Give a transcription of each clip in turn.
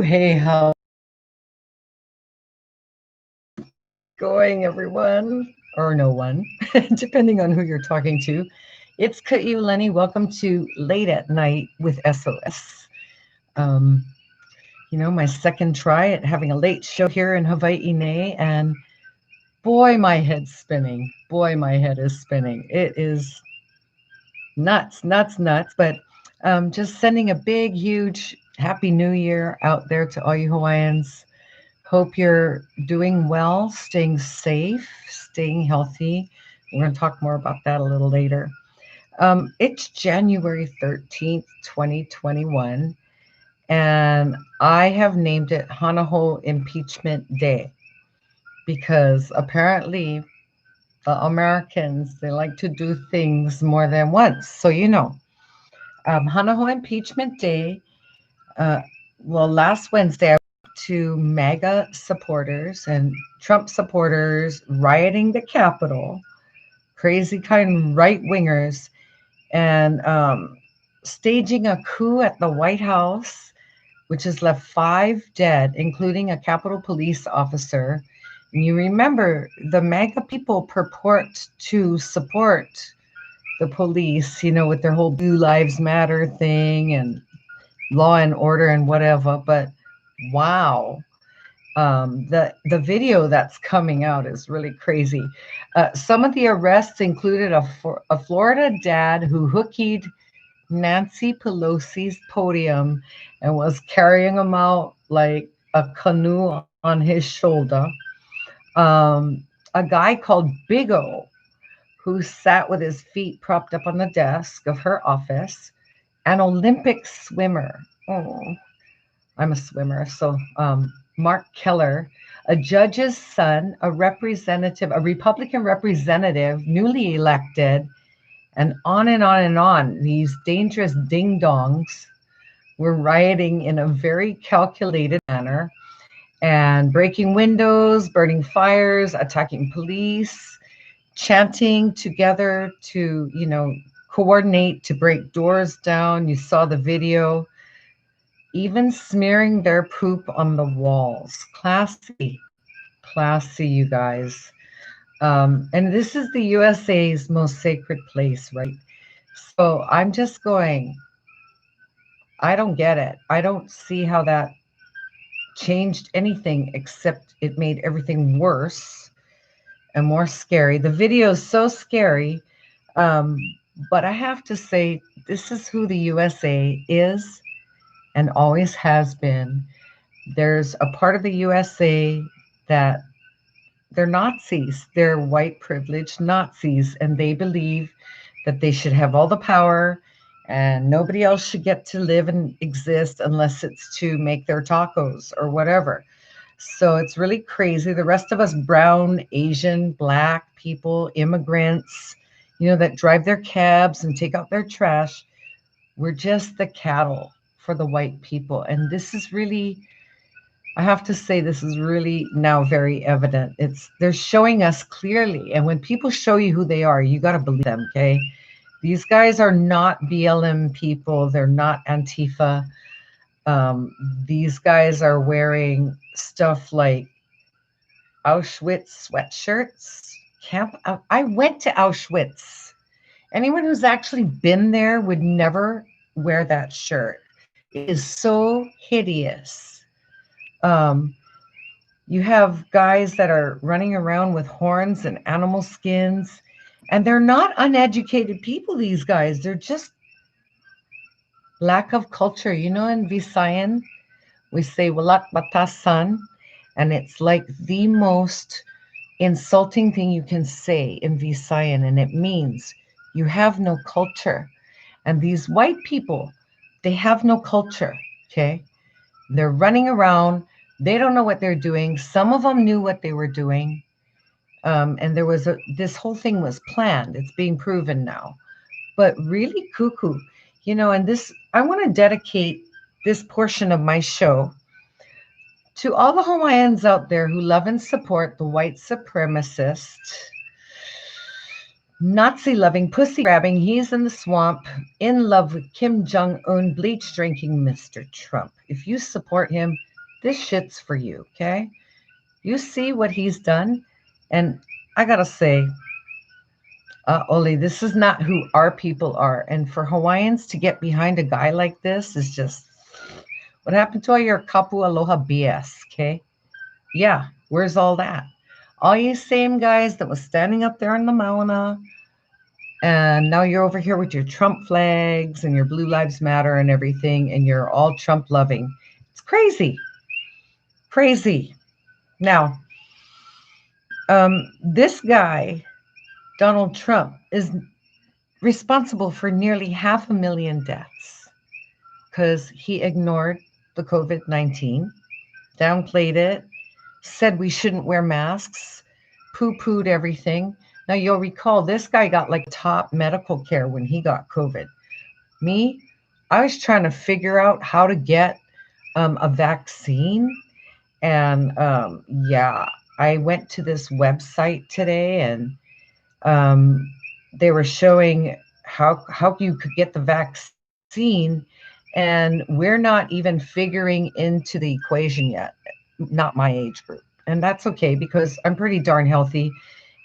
Hey, how going, everyone? Or no one, depending on who you're talking to. It's Ka'u Lenny. Welcome to Late at Night with SOS. Um, my second try at having a late show here in Hawaii, and boy, my head's spinning. Boy, my head is spinning. It is nuts, nuts, nuts. But just sending a big, huge Happy New Year out there to all you Hawaiians. Hope you're doing well, staying safe, staying healthy. We're going to talk more about that a little later. It's January 13th, 2021, and I have named it Hanaho Impeachment Day because apparently Americans, they like to do things more than once. So, Hanaho Impeachment Day, uh, last Wednesday, to MAGA supporters and Trump supporters rioting the Capitol, crazy kind right wingers, and staging a coup at the White House, which has left 5 dead, including a Capitol Police officer. And you remember the MAGA people purport to support the police, with their whole Blue Lives Matter thing and law and order and whatever. But wow, the video that's coming out is really crazy. Some of the arrests included a Florida dad who hookied Nancy Pelosi's podium and was carrying him out like a canoe on his shoulder. A guy called Big O who sat with his feet propped up on the desk of her office. An Olympic swimmer. Oh, I'm a swimmer. So Mark Keller, a judge's son, a Republican representative, newly elected, and on and on and on. These dangerous ding dongs were rioting in a very calculated manner and breaking windows, burning fires, attacking police, chanting together to, coordinate to break doors down. You saw the video, even smearing their poop on the walls. Classy, you guys. And this is the USA's most sacred place, right? So I'm just going, I don't get it. I don't see how that changed anything except it made everything worse and more scary. The video is so scary, um, but I have to say, this is who the USA is and always has been. There's a part of the USA that they're Nazis. They're white privileged Nazis, and they believe that they should have all the power and nobody else should get to live and exist unless it's to make their tacos or whatever. So it's really crazy. The rest of us, brown, Asian, black people, immigrants, that drive their cabs and take out their trash, we're just the cattle for the white people. And this is really, I have to say, this is really now very evident. They're showing us clearly. And when people show you who they are, you got to believe them, okay? These guys are not BLM people. They're not Antifa. These guys are wearing stuff like Auschwitz sweatshirts. I went to Auschwitz. Anyone who's actually been there would never wear that shirt. It is so hideous. You have guys that are running around with horns and animal skins, and they're not uneducated people, these guys. They're just lack of culture. In Visayan, we say walat batasan, and it's like the most insulting thing you can say in Visayan, and it means you have no culture. And these white people, they have no culture, okay? They're running around. They don't know what they're doing. Some of them knew what they were doing. And this whole thing was planned. It's being proven now. But really cuckoo, and I want to dedicate this portion of my show to all the Hawaiians out there who love and support the white supremacist Nazi loving, pussy grabbing, he's in the swamp, in love with Kim Jong Un, bleach drinking Mr. Trump. If you support him, this shit's for you, okay? You see what he's done? And I gotta say, Oli, this is not who our people are. And for Hawaiians to get behind a guy like this is just what happened to all your kapu aloha BS, okay? Yeah, where's all that? All you same guys that was standing up there in the Mauna, and now you're over here with your Trump flags and your Blue Lives Matter and everything, and you're all Trump loving. It's crazy. Crazy. Now, this guy, Donald Trump, is responsible for nearly 500,000 deaths because he ignored the COVID-19, downplayed it, said we shouldn't wear masks, poo-pooed everything. Now you'll recall this guy got like top medical care when he got COVID. Me, I was trying to figure out how to get a vaccine. And yeah, I went to this website today and they were showing how you could get the vaccine. And we're not even figuring into the equation yet, not my age group. And that's okay because I'm pretty darn healthy.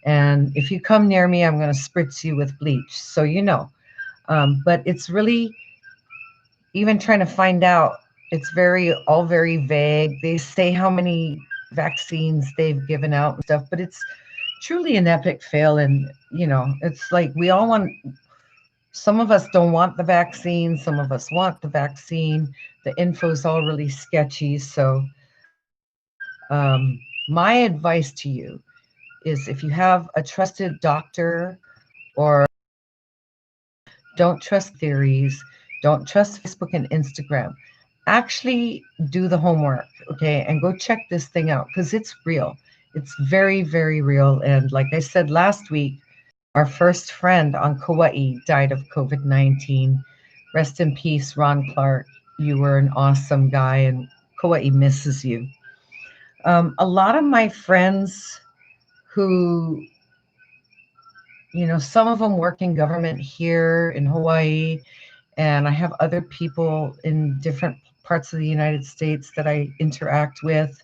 And if you come near me, I'm going to spritz you with bleach. So, you know, but it's really even trying to find out, it's all very vague. They say how many vaccines they've given out and stuff, but it's truly an epic fail. And, you know, it's like we all want, some of us don't want the vaccine, some of us want the vaccine. The info's all really sketchy. So, my advice to you is if you have a trusted doctor or don't trust theories, don't trust Facebook and Instagram. Actually do the homework, okay, and go check this thing out because it's real. It's very, very real. And like I said last week, our first friend on Kauai died of COVID-19. Rest in peace, Ron Clark. You were an awesome guy, and Kauai misses you. A lot of my friends who, you know, some of them work in government here in Hawaii, and I have other people in different parts of the United States that I interact with,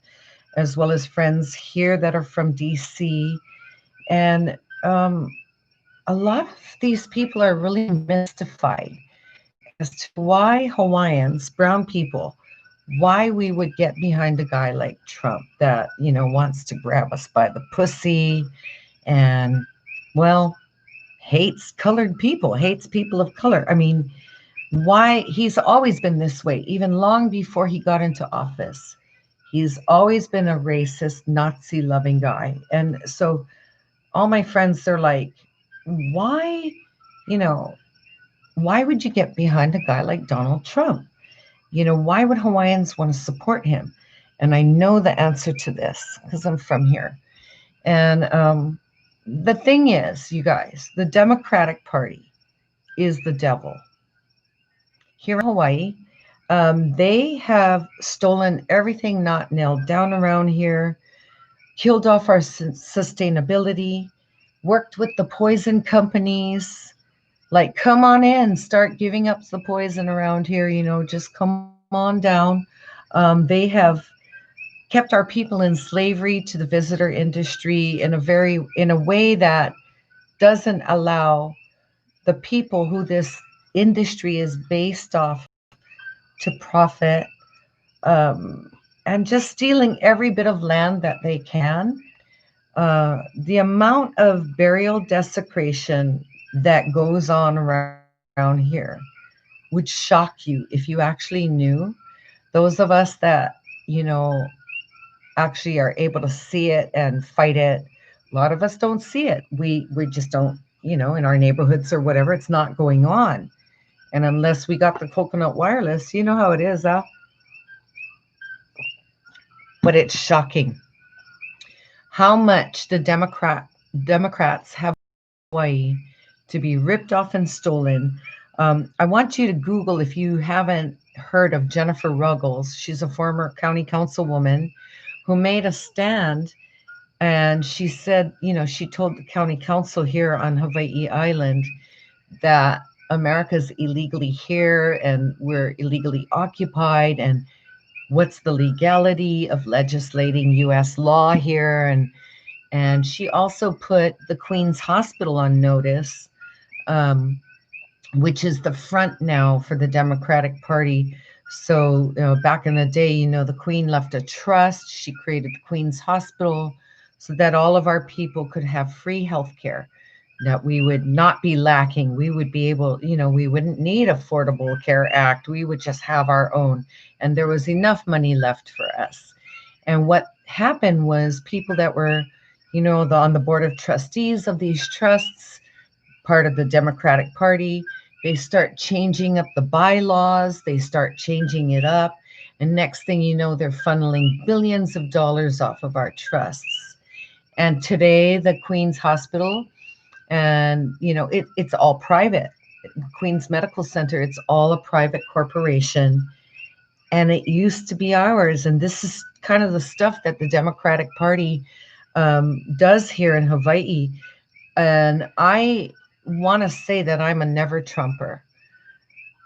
as well as friends here that are from DC. And a lot of these people are really mystified as to why Hawaiians, brown people, why we would get behind a guy like Trump that, you know, wants to grab us by the pussy and, well, hates colored people, hates people of color. I mean, why he's always been this way, even long before he got into office. He's always been a racist, Nazi loving guy. And so all my friends, they're like, why, you know, why would you get behind a guy like Donald Trump? You know, why would Hawaiians want to support him? And I know the answer to this because I'm from here. And the thing is, you guys, the Democratic Party is the devil. Here in Hawaii, they have stolen everything not nailed down around here, killed off our sustainability, worked with the poison companies. Like, come on in, start giving up the poison around here, you know, just come on down. They have kept our people in slavery to the visitor industry in a way that doesn't allow the people who this industry is based off to profit, and just stealing every bit of land that they can. The amount of burial desecration that goes on around here would shock you if you actually knew. Those of us that, you know, actually are able to see it and fight it. A lot of us don't see it. We just don't, you know, in our neighborhoods or whatever, it's not going on. And unless we got the coconut wireless, you know how it is, but it's shocking how much the Democrats have Hawaii to be ripped off and stolen. I want you to Google, if you haven't heard of Jennifer Ruggles. She's a former county councilwoman who made a stand And she said, she told the county council here on Hawaii Island that America's illegally here and we're illegally occupied, and what's the legality of legislating US law here. And she also put the Queen's Hospital on notice, um, which is the front now for the Democratic Party. So, back in the day, the Queen left a trust. She created the Queen's Hospital so that all of our people could have free health care, that we would not be lacking. We would be able, we wouldn't need Affordable Care Act. We would just have our own. And there was enough money left for us. And what happened was people that were, on the board of trustees of these trusts, part of the Democratic Party, they start changing up the bylaws, they start changing it up. And next thing you know, they're funneling billions of dollars off of our trusts. And today, the Queen's Hospital, and it's all private. Queen's Medical Center, it's all a private corporation. And it used to be ours. And this is kind of the stuff that the Democratic Party does here in Hawaii. And I want to say that I'm a never Trumper.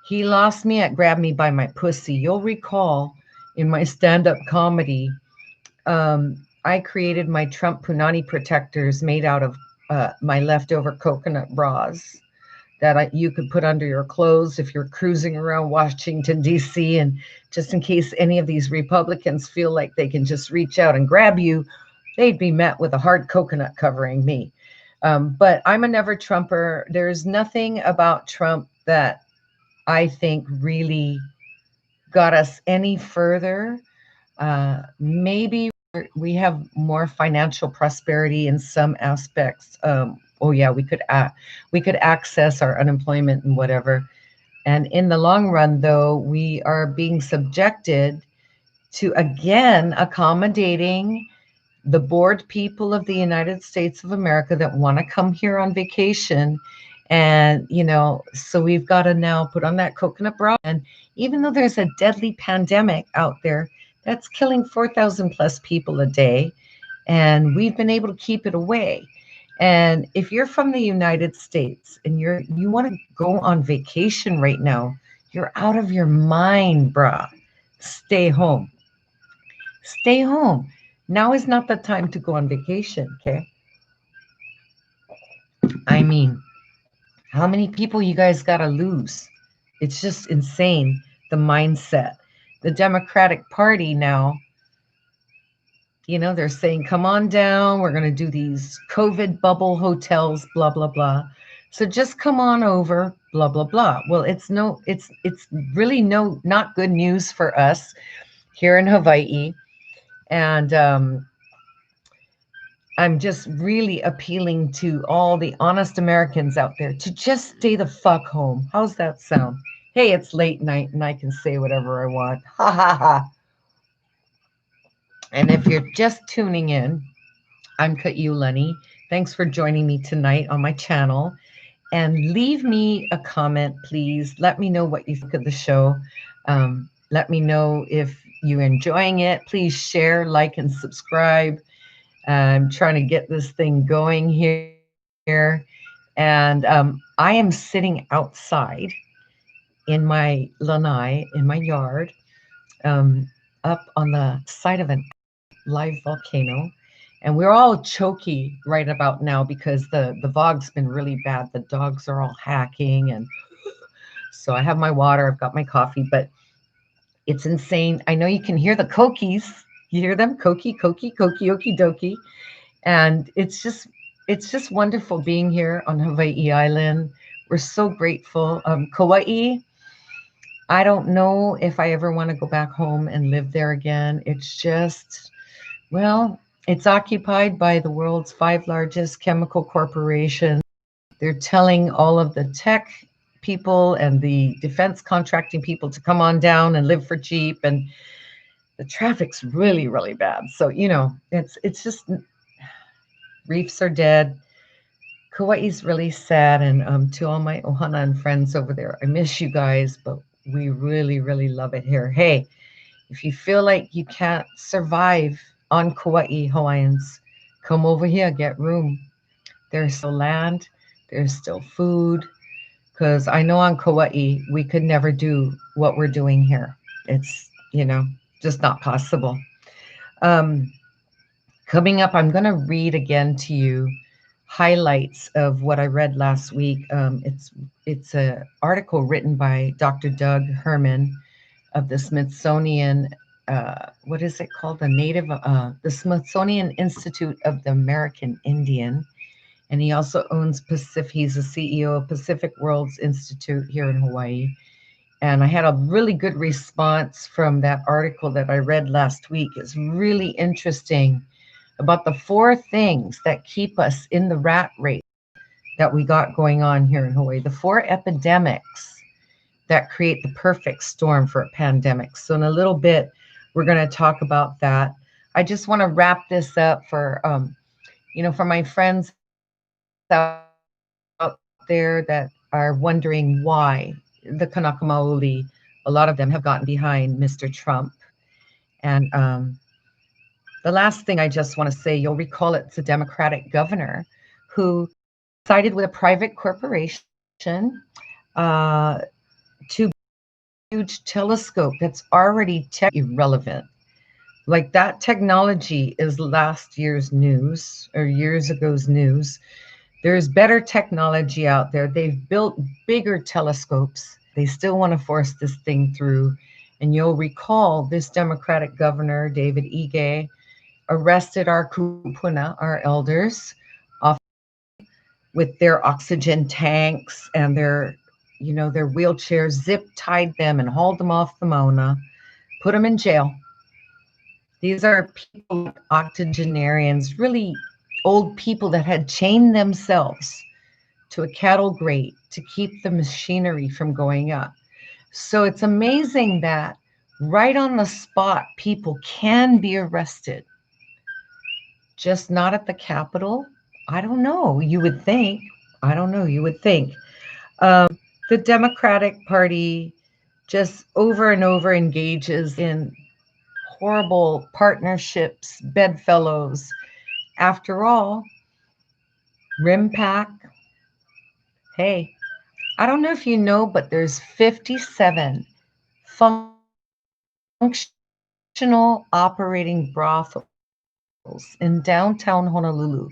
He lost me at Grab Me by My Pussy. You'll recall in my stand-up comedy, I created my Trump Punani protectors made out of my leftover coconut bras that you could put under your clothes if you're cruising around Washington, D.C. And just in case any of these Republicans feel like they can just reach out and grab you, they'd be met with a hard coconut covering me. But I'm a never Trumper. There's nothing about Trump that I think really got us any further. Maybe we have more financial prosperity in some aspects. We could access our unemployment and whatever. And in the long run, though, we are being subjected to, again, accommodating the bored people of the United States of America that want to come here on vacation. And, so we've got to now put on that coconut bra. And even though there's a deadly pandemic out there that's killing 4,000 plus people a day, and we've been able to keep it away. And if you're from the United States and you want to go on vacation right now, you're out of your mind, brah. Stay home. Stay home. Now is not the time to go on vacation, okay? I mean, how many people you guys got to lose? It's just insane, the mindset. The Democratic Party now, they're saying, come on down. We're going to do these COVID bubble hotels, blah, blah, blah. So just come on over, blah, blah, blah. Well, it's really not good news for us here in Hawaii. And I'm just really appealing to all the honest Americans out there to just stay the fuck home. How's that sound? Hey, it's late night and I can say whatever I want. Ha ha ha. And if you're just tuning in, I'm Lenny. Thanks for joining me tonight on my channel. And leave me a comment, please. Let me know what you think of the show. Let me know if you're enjoying it. Please share, like, and subscribe. I'm trying to get this thing going here. And I am sitting outside in my lanai, in my yard, up on the side of a live volcano. And we're all choky right about now because the fog's been really bad. The dogs are all hacking. And so I have my water, I've got my coffee, but it's insane. I know you can hear the kokies. You hear them? Koki, koki, koki, okie dokie. And it's just wonderful being here on Hawaii Island. We're so grateful. Kauai, I don't know if I ever want to go back home and live there again. It's just, well, it's occupied by the world's 5 largest chemical corporations. They're telling all of the tech people and the defense contracting people to come on down and live for cheap. And the traffic's really, really bad. So, it's just, reefs are dead. Kauai's really sad. And to all my ohana and friends over there, I miss you guys, but we really, really love it here. Hey, if you feel like you can't survive on Kauai, Hawaiians, Come over here, get room. There's still land, there's still food. Because I know on Kauai, we could never do what we're doing here. It's, just not possible. Um, Coming up, I'm going to read again to you highlights of what I read last week. It's a article written by Dr. Doug Herman of the Smithsonian. What is it called? The Smithsonian Institute of the American Indian, and he also owns Pacific. He's the CEO of Pacific Worlds Institute here in Hawaii. And I had a really good response from that article that I read last week. It's really interesting about the four things that keep us in the rat race that we got going on here in Hawaii, the four epidemics that create the perfect storm for a pandemic. So in a little bit, we're going to talk about that. I just want to wrap this up for my friends out there that are wondering why the Kanaka Maoli, a lot of them have gotten behind Mr. Trump. And the last thing I just want to say, you'll recall it's a Democratic governor who sided with a private corporation to huge telescope that's already tech irrelevant. Like that technology is last year's news or years ago's news. There's better technology out there. They've built bigger telescopes. They still want to force this thing through. And you'll recall this Democratic governor, David Ige, arrested our kupuna, our elders, off with their oxygen tanks and their wheelchairs, zip tied them and hauled them off the Mauna, put them in jail. These are people like octogenarians, really old people that had chained themselves to a cattle grate to keep the machinery from going up. So it's amazing that right on the spot, people can be arrested, just not at the Capitol. I don't know. You would think. I don't know. You would think. The Democratic Party just over and over engages in horrible partnerships, bedfellows. After all, RIMPAC, hey, I don't know if you know, but there's 57 functional operating brothels in downtown Honolulu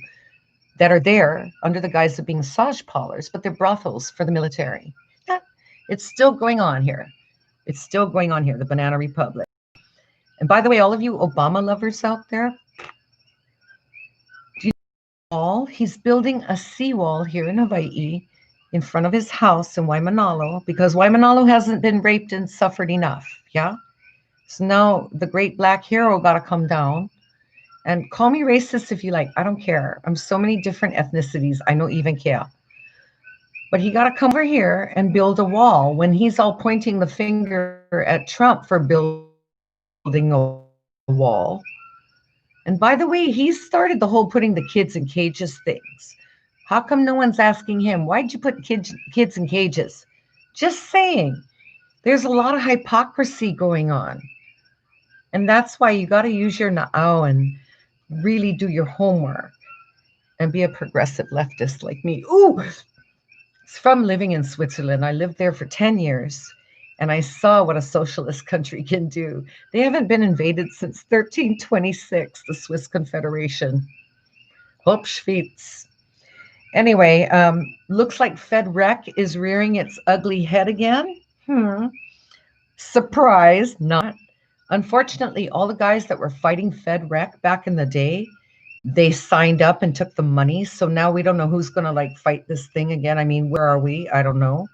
that are there under the guise of being massage parlors, but they're brothels for the military. Yeah, it's still going on here. It's still going on here, the Banana Republic. And by the way, all of you Obama lovers out there, do you know he's building a seawall here in Hawaii in front of his house in Waimanalo because Waimanalo hasn't been raped and suffered enough. Yeah. So now the great black hero got to come down. And call me racist if you like. I don't care. I'm so many different ethnicities. I don't even care. But he got to come over here and build a wall when he's all pointing the finger at Trump for building a wall. And by the way, he started the whole putting the kids in cages things. How come no one's asking him, why'd you put kids in cages? Just saying. There's a lot of hypocrisy going on. And that's why you got to use your na'au and really do your homework and be a progressive leftist like me. Ooh, it's from living in Switzerland. I lived there for 10 years and I saw what a socialist country can do. They haven't been invaded since 1326, the Swiss Confederation. Hopschwitz. Anyway, looks like FedRec is rearing its ugly head again. Surprise, not. Unfortunately, all the guys that were fighting FedRec back in the day, they signed up and took the money. So now we don't know who's going to fight this thing again. I mean, where are we? I don't know.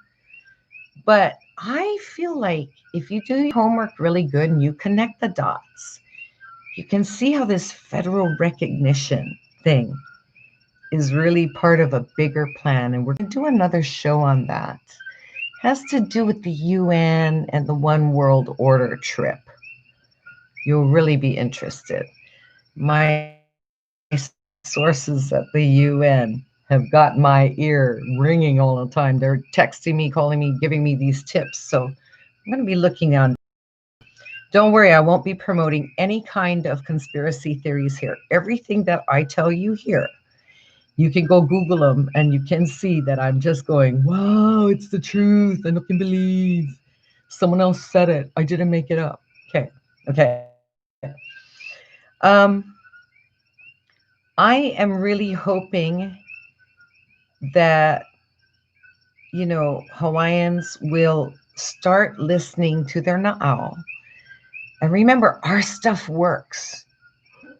But I feel like if you do your homework really good and you connect the dots, you can see how this federal recognition thing is really part of a bigger plan. And we're going to do another show on that. It has to do with the UN and the One World Order trip. You'll really be interested. My sources at the UN have got my ear ringing all the time. They're texting me, calling me, giving me these tips. So I'm going to be looking on. Don't worry, I won't be promoting any kind of conspiracy theories here. Everything that I tell you here, you can go Google them and you can see that I'm just going, wow, it's the truth. I can believe someone else said it. I didn't make it up. Okay. Um, I am really hoping that, Hawaiians will start listening to their na'au. And remember, our stuff works.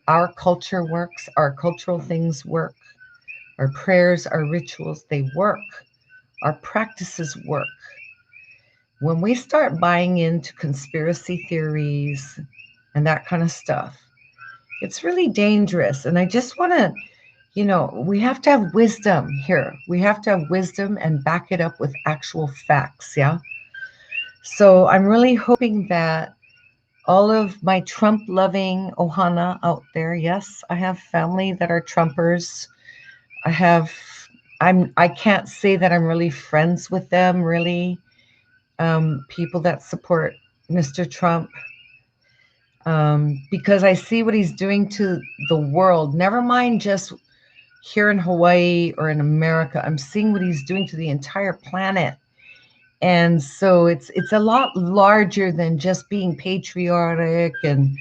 Our culture works. Our cultural things work. Our prayers, our rituals, they work. Our practices work. When we start buying into conspiracy theories and that kind of stuff, it's really dangerous. And I just want to, we have to have wisdom here. We have to have wisdom and back it up with actual facts. Yeah. So I'm really hoping that all of my Trump loving Ohana out there, yes, I have family that are Trumpers. I have, I can't say that I'm really friends with them, really. People that support Mr. Trump, because I see what he's doing to the world. Never mind just here in Hawaii or in America. I'm seeing what he's doing to the entire planet. And so it's a lot larger than just being patriotic and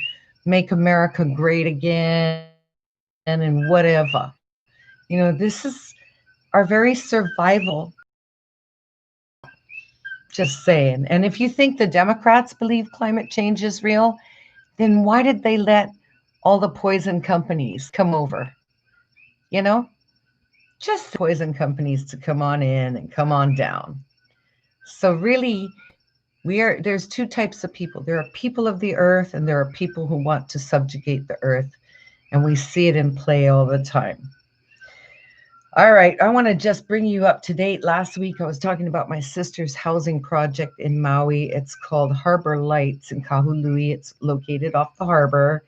make America great again and whatever. This is our very survival. Just saying. And if you think the Democrats believe climate change is real, then why did they let all the poison companies come over? You know, just poison companies to come on in and come on down. So really, there's two types of people. There are people of the earth and there are people who want to subjugate the earth. And we see it in play all the time. All right, I want to just bring you up to date. Last week, I was talking about my sister's housing project in Maui. It's called Harbor Lights in Kahului. It's located off the harbor,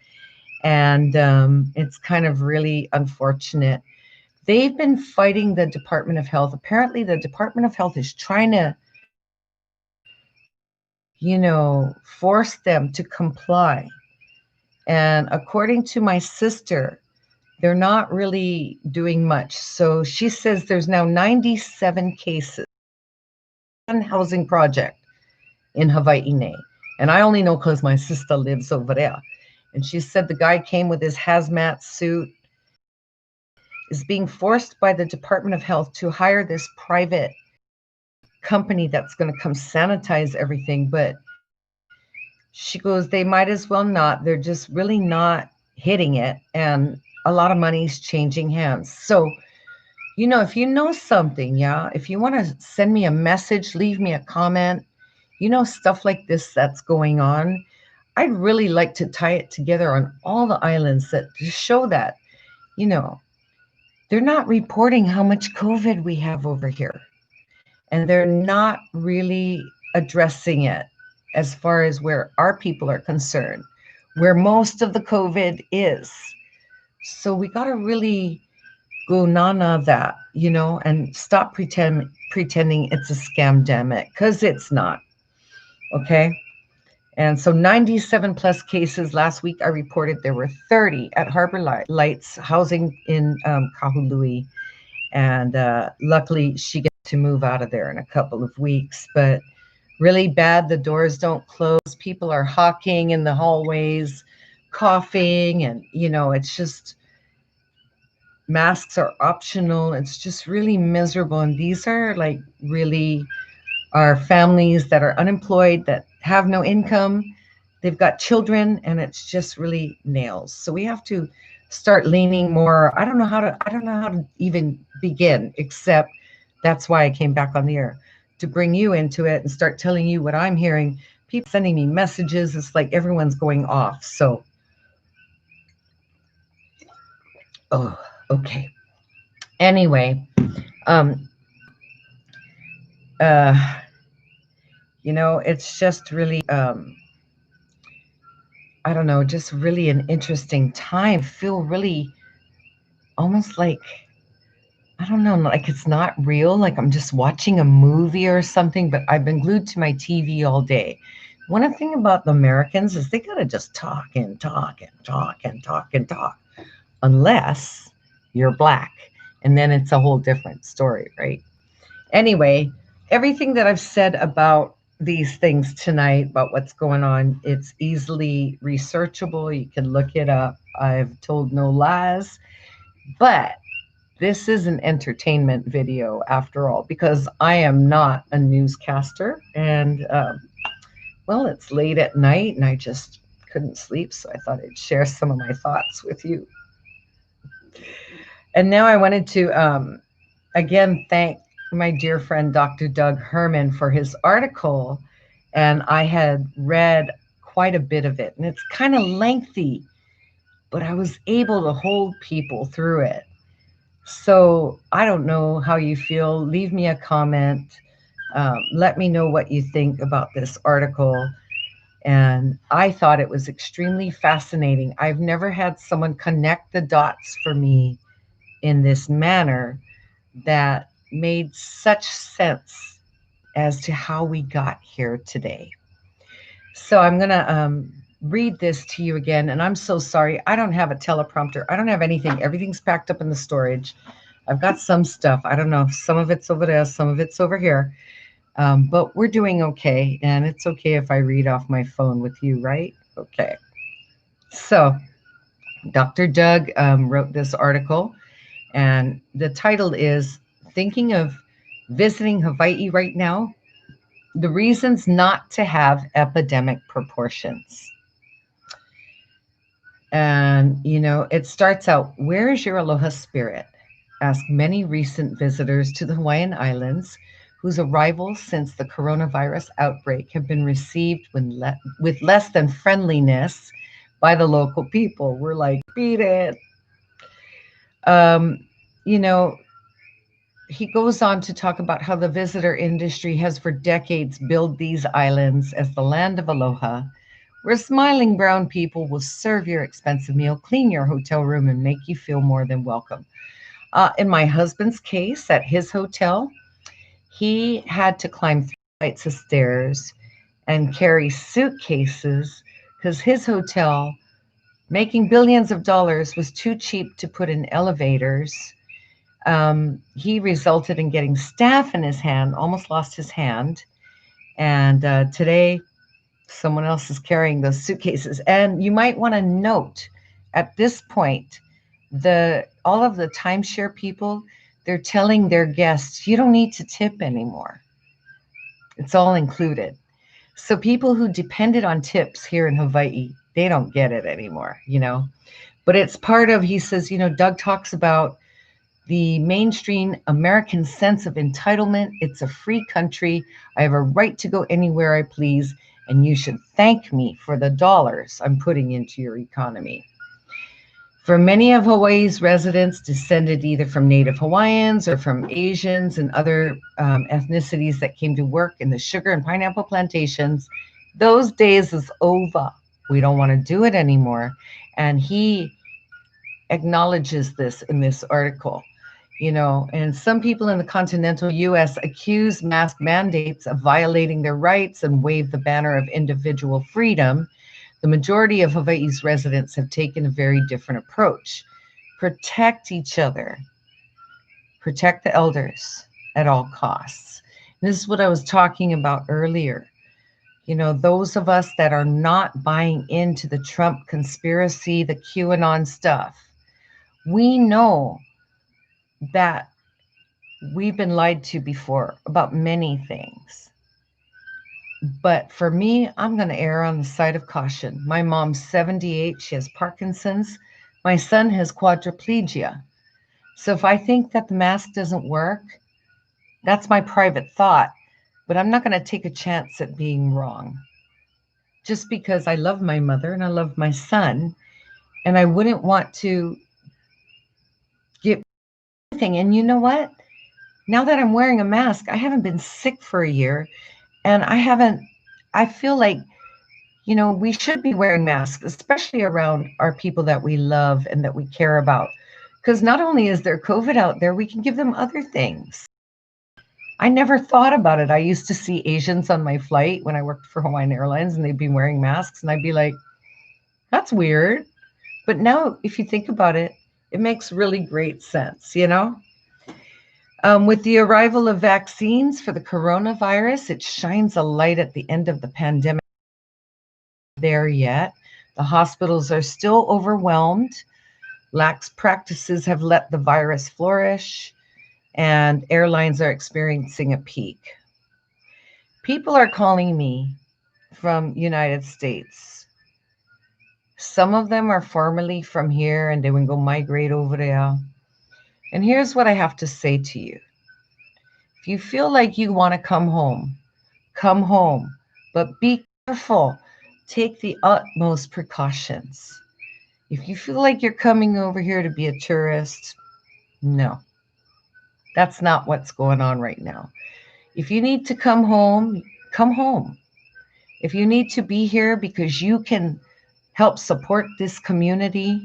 and it's kind of really unfortunate. They've been fighting the Department of Health. Apparently, the Department of Health is trying to, force them to comply. And according to my sister, they're not really doing much. So she says there's now 97 cases, one housing project in Hawaii. And I only know because my sister lives over there. And she said the guy came with his hazmat suit, is being forced by the Department of Health to hire this private company that's going to come sanitize everything. But she goes, they might as well not. They're just really not hitting it. And a lot of money's changing hands. So, if you know something, yeah, if you want to send me a message, leave me a comment, stuff like this that's going on, I'd really like to tie it together on all the islands that to show that, they're not reporting how much COVID we have over here. And they're not really addressing it as far as where our people are concerned, where most of the COVID is. So we got to really go nana that, and stop pretending it's a scamdemic, because it's not. Okay. And so 97 plus cases. Last week I reported there were 30 at Harbor Lights housing in Kahului. And luckily she gets to move out of there in a couple of weeks. But really bad, the doors don't close. People are hawking in the hallways, coughing, and, it's just, masks are optional. It's just really miserable. And these are like really our families that are unemployed, that have no income. They've got children, and it's just really nails. So we have to start leaning more. I don't know how to even begin, except that's why I came back on the air, to bring you into it and start telling you what I'm hearing. People sending me messages. It's like everyone's going off. So, oh, okay. Anyway, um, uh, it's just really, I don't know, just really an interesting time. I feel really almost like, I don't know, like it's not real, like I'm just watching a movie or something, but I've been glued to my TV all day One thing about the Americans is they gotta just talk and talk and talk and talk and talk, unless you're black, and then it's a whole different story, right? Anyway, everything that I've said about these things tonight, about what's going on, it's easily researchable. You can look it up. I've told no lies, but this is an entertainment video after all, because I am not a newscaster. And well, it's late at night and I just couldn't sleep, so I thought I'd share some of my thoughts with you. And now I wanted to again thank my dear friend Dr. Doug Herman for his article. And I had read quite a bit of it, and it's kind of lengthy, but I was able to hold people through it. So I don't know how you feel. Leave me a comment. Let me know what you think about this article. And I thought it was extremely fascinating. I've never had someone connect the dots for me in this manner that made such sense as to how we got here today. So I'm going to read this to you again. And I'm so sorry. I don't have a teleprompter. I don't have anything. Everything's packed up in the storage. I've got some stuff. I don't know if some of it's over there, some of it's over here. But we're doing okay. And it's okay if I read off my phone with you, right? Okay. So Dr. Doug wrote this article, and the title is Thinking of Visiting Hawaii Right Now? The Reasons Not to Have Epidemic Proportions. And, you know, it starts out, where is your aloha spirit? Ask many recent visitors to the Hawaiian Islands whose arrivals since the coronavirus outbreak have been received with less than friendliness by the local people. We're like, beat it. Um, you know, he goes on to talk about how the visitor industry has for decades billed these islands as the land of aloha, where smiling brown people will serve your expensive meal, clean your hotel room, and make you feel more than welcome. In my husband's case, at his hotel, he had to climb 3 flights of stairs and carry suitcases because his hotel, making billions of dollars, was too cheap to put in elevators. He resulted in getting staph in his hand, almost lost his hand. And today, someone else is carrying those suitcases. And you might want to note at this point, all of the timeshare people, they're telling their guests, you don't need to tip anymore. It's all included. So people who depended on tips here in Hawaii, they don't get it anymore, you know. But it's part of, he says, you know, Doug talks about the mainstream American sense of entitlement. It's a free country. I have a right to go anywhere I please, and you should thank me for the dollars I'm putting into your economy. For many of Hawaii's residents descended either from Native Hawaiians or from Asians and other ethnicities that came to work in the sugar and pineapple plantations, those days is over. We don't want to do it anymore. And he acknowledges this in this article. You know, and some people in the continental U.S. accuse mask mandates of violating their rights and wave the banner of individual freedom. The majority of Hawaii's residents have taken a very different approach. Protect each other. Protect the elders at all costs. And this is what I was talking about earlier. You know, those of us that are not buying into the Trump conspiracy, the QAnon stuff, we know that we've been lied to before about many things. But for me, I'm going to err on the side of caution. My mom's 78. She has Parkinson's. My son has quadriplegia. So if I think that the mask doesn't work, that's my private thought. But I'm not going to take a chance at being wrong. Just because I love my mother and I love my son, and I wouldn't want to get anything. And you know what? Now that I'm wearing a mask, I haven't been sick for a year, and I feel like, you know, we should be wearing masks, especially around our people that we love and that we care about. Because not only is there COVID out there, we can give them other things. I never thought about it. I used to see Asians on my flight when I worked for Hawaiian Airlines, and they'd be wearing masks, and I'd be like, that's weird. But now, if you think about it, it makes really great sense, you know? With the arrival of vaccines for the coronavirus, it shines a light at the end of the pandemic. There yet. The hospitals are still overwhelmed. Lax practices have let the virus flourish, and airlines are experiencing a peak. People are calling me from United States. Some of them are formerly from here and they will go migrate over there. And here's what I have to say to you. If you feel like you want to come home, but be careful. Take the utmost precautions. If you feel like you're coming over here to be a tourist, no, that's not what's going on right now. If you need to come home, come home. If you need to be here because you can help support this community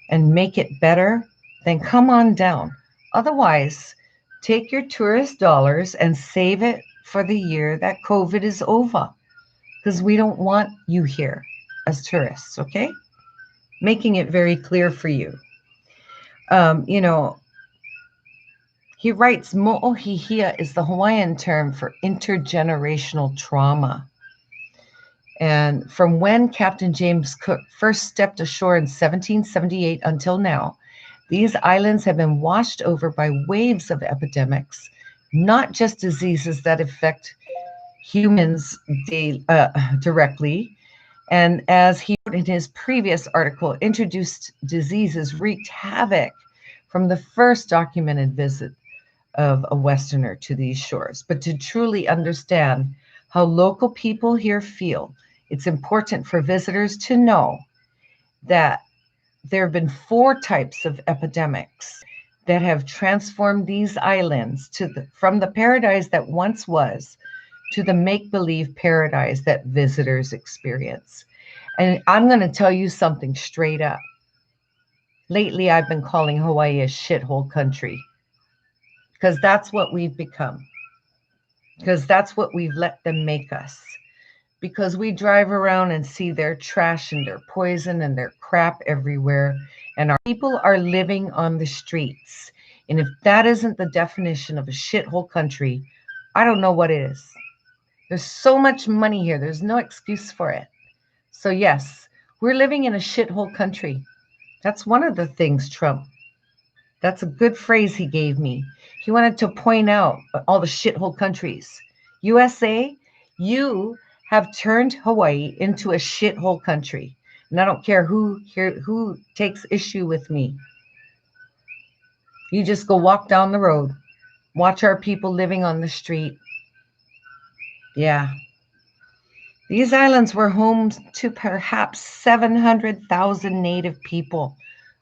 and make it better, then come on down. Otherwise, take your tourist dollars and save it for the year that COVID is over, because we don't want you here as tourists, okay? Making it very clear for you. You know, he writes, mo'ohihia is the Hawaiian term for intergenerational trauma. And from when Captain James Cook first stepped ashore in 1778 until now, these islands have been washed over by waves of epidemics, not just diseases that affect humans directly. And as he wrote in his previous article, introduced diseases wreaked havoc from the first documented visit of a Westerner to these shores. But to truly understand how local people here feel, it's important for visitors to know that there have been 4 types of epidemics that have transformed these islands from the paradise that once was to the make-believe paradise that visitors experience. And I'm going to tell you something straight up. Lately, I've been calling Hawaii a shithole country, because that's what we've become, because that's what we've let them make us. Because we drive around and see their trash and their poison and their crap everywhere, and our people are living on the streets. And if that isn't the definition of a shithole country, I don't know what is. There's so much money here. There's no excuse for it. So yes, we're living in a shithole country. That's one of the things Trump, that's a good phrase he gave me. He wanted to point out all the shithole countries. USA, you have turned Hawaii into a shithole country. And I don't care who takes issue with me. You just go walk down the road. Watch our people living on the street. Yeah. These islands were home to perhaps 700,000 native people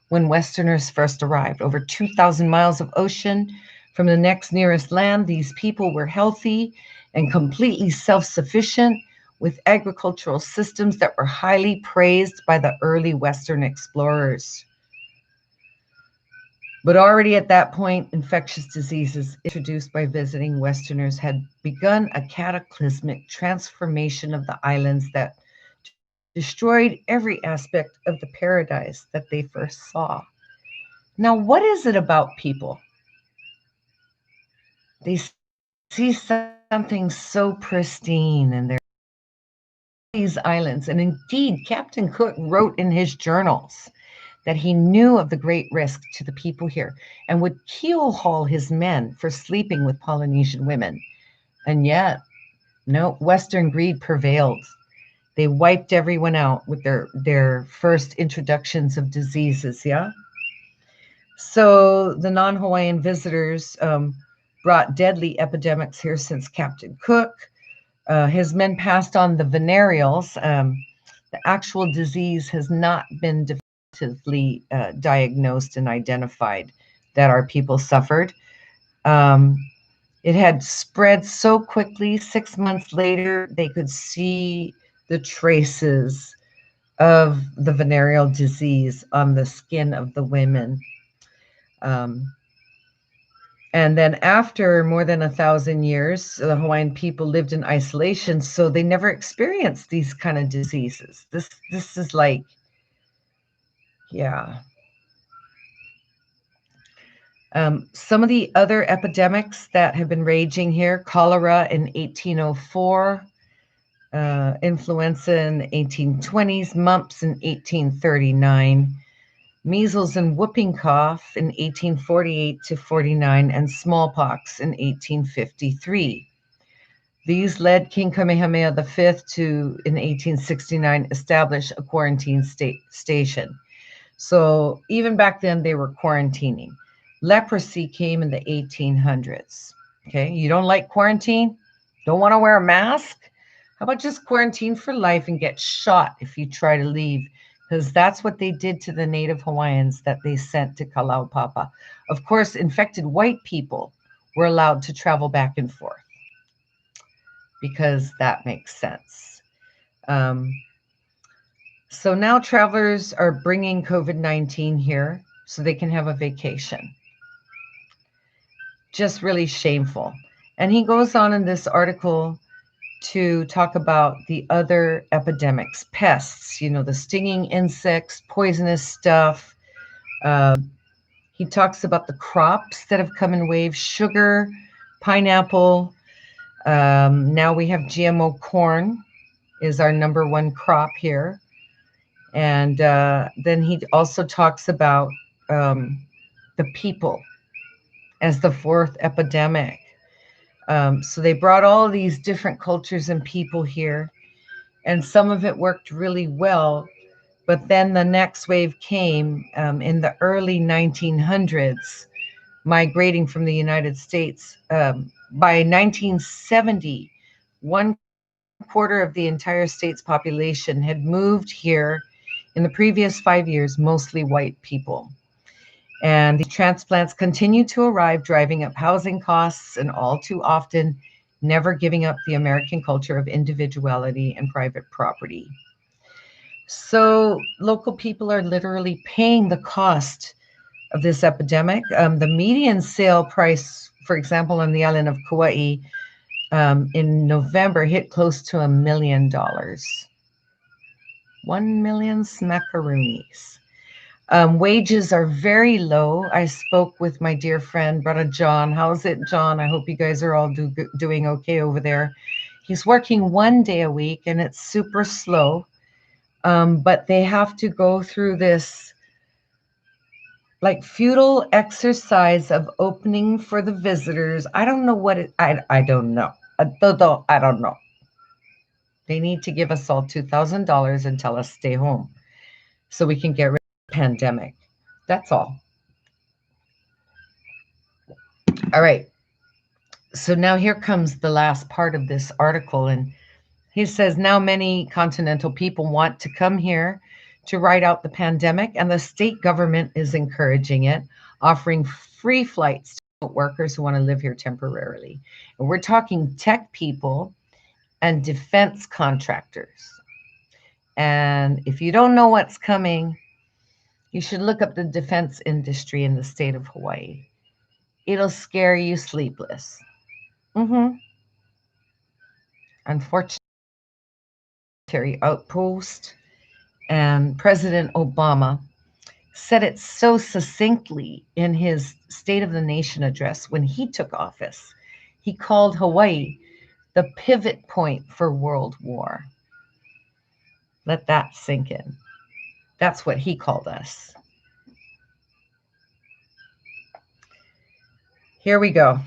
when Westerners first arrived. Over 2,000 miles of ocean from the next nearest land, these people were healthy and completely self-sufficient, with agricultural systems that were highly praised by the early Western explorers. But already at that point, infectious diseases introduced by visiting Westerners had begun a cataclysmic transformation of the islands that destroyed every aspect of the paradise that they first saw. Now, what is it about people? They see something so pristine in these islands. And indeed, Captain Cook wrote in his journals that he knew of the great risk to the people here and would keel haul his men for sleeping with Polynesian women. And yet, no, Western greed prevailed. They wiped everyone out with their first introductions of diseases, yeah? So the non-Hawaiian visitors brought deadly epidemics here since Captain Cook. His men passed on the venereals. The actual disease has not been definitively diagnosed and identified that our people suffered. It had spread so quickly, 6 months later, they could see the traces of the venereal disease on the skin of the women. And then after more than 1,000 years, the Hawaiian people lived in isolation, so they never experienced these kind of diseases. This is like, yeah. Some of the other epidemics that have been raging here: cholera in 1804, influenza in the 1820s, mumps in 1839, measles and whooping cough in 1848 to 49, and smallpox in 1853. These led King Kamehameha V to, in 1869, establish a quarantine station. So even back then, they were quarantining. Leprosy came in the 1800s. Okay, you don't like quarantine? Don't want to wear a mask? How about just quarantine for life and get shot if you try to leave? Because that's what they did to the native Hawaiians that they sent to Kalaupapa. Of course, infected white people were allowed to travel back and forth because that makes sense. Um, so now travelers are bringing COVID-19 here so they can have a vacation. Just really shameful. And he goes on in this article to talk about the other epidemics, pests, the stinging insects, poisonous stuff. He talks about the crops that have come in waves: sugar, pineapple. Now we have GMO corn is our number one crop here. And then he also talks about the people as the fourth epidemic. So they brought all these different cultures and people here, and some of it worked really well. But then the next wave came in the early 1900s, migrating from the United States. By 1970, 1/4 of the entire state's population had moved here in the previous 5 years, mostly white people. And these transplants continue to arrive, driving up housing costs, and all too often, never giving up the American culture of individuality and private property. So, local people are literally paying the cost of this epidemic. The median sale price, for example, on the island of Kauai, in November hit close to $1 million. 1 million smackaroonies. Wages are very low. I spoke with my dear friend, Brother John. How's it, John? I hope you guys are all doing okay over there. He's working 1 day a week, and it's super slow. But they have to go through this like futile exercise of opening for the visitors. I don't know what it. I don't know. I don't know. They need to give us all $2,000 and tell us stay home so we can get rid of the pandemic. That's all. All right. So now here comes the last part of this article. And he says now many continental people want to come here to ride out the pandemic, and the state government is encouraging it, offering free flights to workers who want to live here temporarily. And we're talking tech people and defense contractors. And if you don't know what's coming, you should look up the defense industry in the state of Hawaii. It'll scare you sleepless. Unfortunately, outpost, and President Obama said it so succinctly in his State of the Nation address when he took office. He called Hawaii the pivot point for world war. Let that sink in. That's what he called us. Here we go.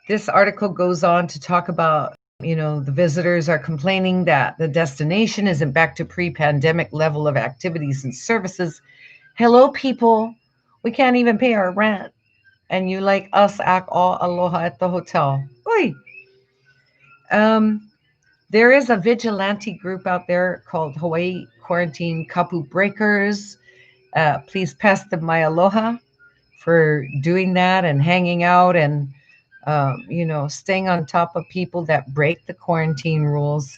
This article goes on to talk about, the visitors are complaining that the destination isn't back to pre-pandemic level of activities and services. Hello, people. We can't even pay our rent. And you like us act all aloha at the hotel. Oi. There is a vigilante group out there called Hawaii Quarantine Kapu Breakers. Please pass them my aloha for doing that and hanging out and staying on top of people that break the quarantine rules.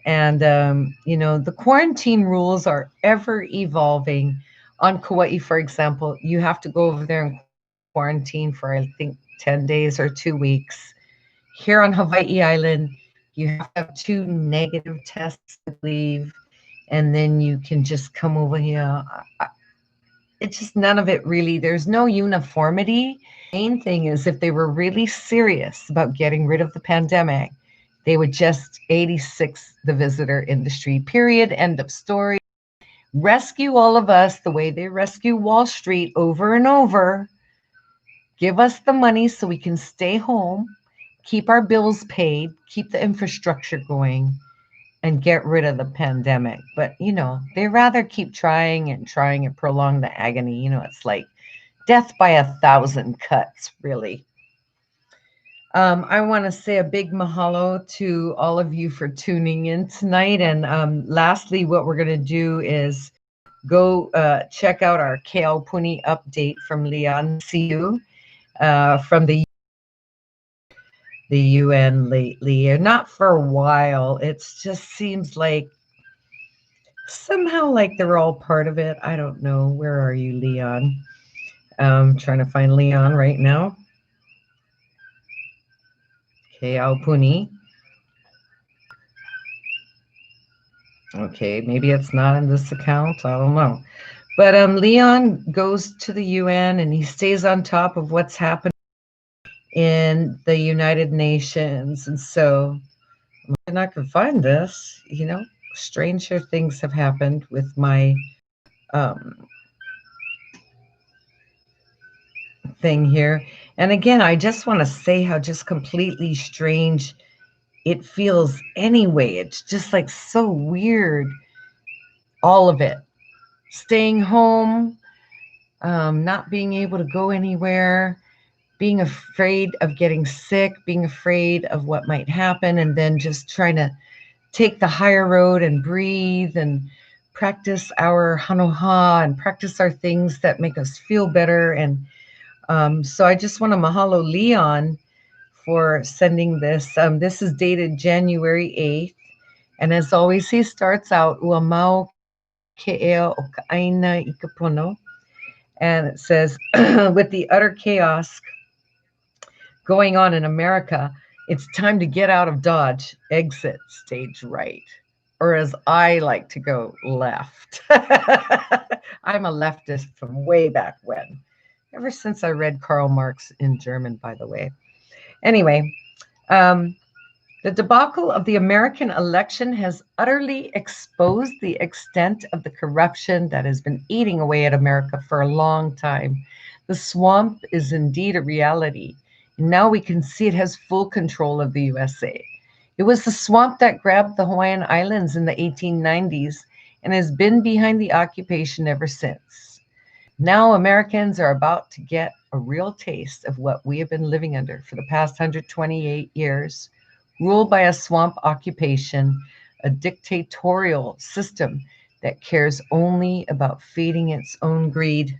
And, the quarantine rules are ever evolving. On Kauai, for example, you have to go over there and quarantine quarantine for, I think, 10 days or 2 weeks. Here on Hawaii Island, you have to have 2 negative tests to leave, and then you can just come over here. It's just none of it really, there's no uniformity. Main thing is if they were really serious about getting rid of the pandemic, they would just 86 the visitor industry, period, end of story. Rescue all of us the way they rescue Wall Street over and over. Give us the money so we can stay home, keep our bills paid, keep the infrastructure going, and get rid of the pandemic. But, they rather keep trying and prolong the agony. It's like death by 1,000 cuts, really. I want to say a big mahalo to all of you for tuning in tonight. And lastly, what we're going to do is go check out our Keaupuni update from Leon Siu from the UN lately, and not for a while. It just seems like somehow like they're all part of it. I don't know. Where are you, Leon? Trying to find Leon right now. Keaupuni. Okay, maybe it's not in this account. I don't know. But Leon goes to the UN and he stays on top of what's happening in the United Nations. And so, and I can find this, stranger things have happened with my thing here. And again, I just want to say how just completely strange it feels anyway. It's just like so weird, all of it. Staying home, not being able to go anywhere, being afraid of getting sick, being afraid of what might happen, and then just trying to take the higher road and breathe and practice our hanoha and practice our things that make us feel better. And so I just want to mahalo Leon for sending this. This is dated January 8th. And as always, he starts out, Ua mau ke ea o ka aina I ka pono. And it says, with the utter chaos going on in America, it's time to get out of Dodge, exit stage right. Or as I like to go, left. I'm a leftist from way back when. Ever since I read Karl Marx in German, by the way. Anyway, the debacle of the American election has utterly exposed the extent of the corruption that has been eating away at America for a long time. The swamp is indeed a reality. And now we can see it has full control of the USA. It was the swamp that grabbed the Hawaiian Islands in the 1890s and has been behind the occupation ever since. Now Americans are about to get a real taste of what we have been living under for the past 128 years, ruled by a swamp occupation, a dictatorial system that cares only about feeding its own greed.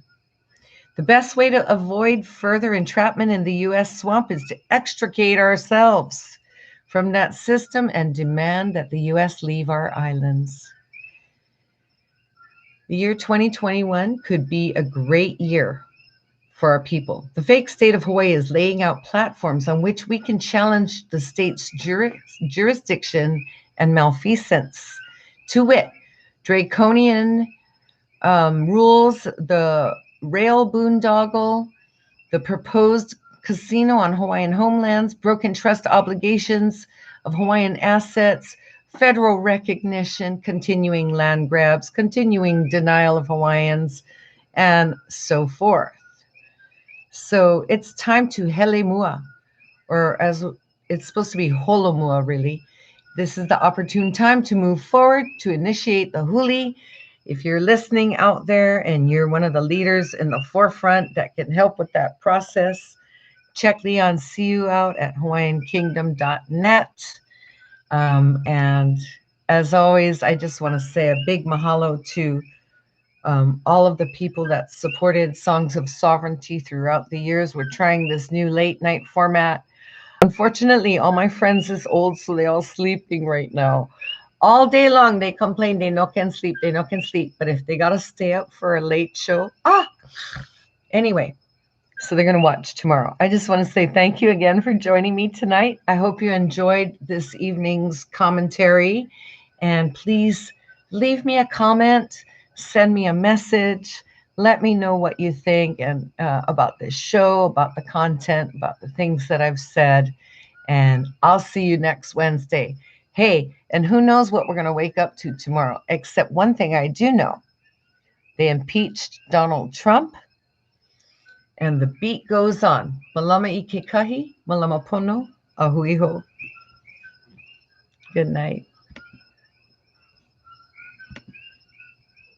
The best way to avoid further entrapment in the U.S. swamp is to extricate ourselves from that system and demand that the U.S. leave our islands. The year 2021 could be a great year for our people. The fake state of Hawaii is laying out platforms on which we can challenge the state's jurisdiction and malfeasance. To wit, draconian rules, the rail boondoggle, the proposed casino on Hawaiian homelands, broken trust obligations of Hawaiian assets, federal recognition, continuing land grabs, continuing denial of Hawaiians, and so forth. So it's time to hele mua, or as it's supposed to be holomua, really. This is the opportune time to move forward, to initiate the huli. If you're listening out there and you're one of the leaders in the forefront that can help with that process, check Leon Siu out at hawaiiankingdom.net. And as always, I just want to say a big mahalo to all of the people that supported Songs of Sovereignty throughout the years. We're trying this new late night format. Unfortunately, all my friends is old, so they all sleeping right now. All day long, they complain they no can sleep, But if they got to stay up for a late show, Anyway, So they're going to watch tomorrow. I just want to say thank you again for joining me tonight. I hope you enjoyed this evening's commentary. And please leave me a comment, send me a message, let me know what you think and about this show, about the content, about the things that I've said. And I'll see you next Wednesday. Hey, and who knows what we're going to wake up to tomorrow? Except one thing I do know. They impeached Donald Trump. And the beat goes on. Malama ike kahi, malama pono, ahuiho. Good night.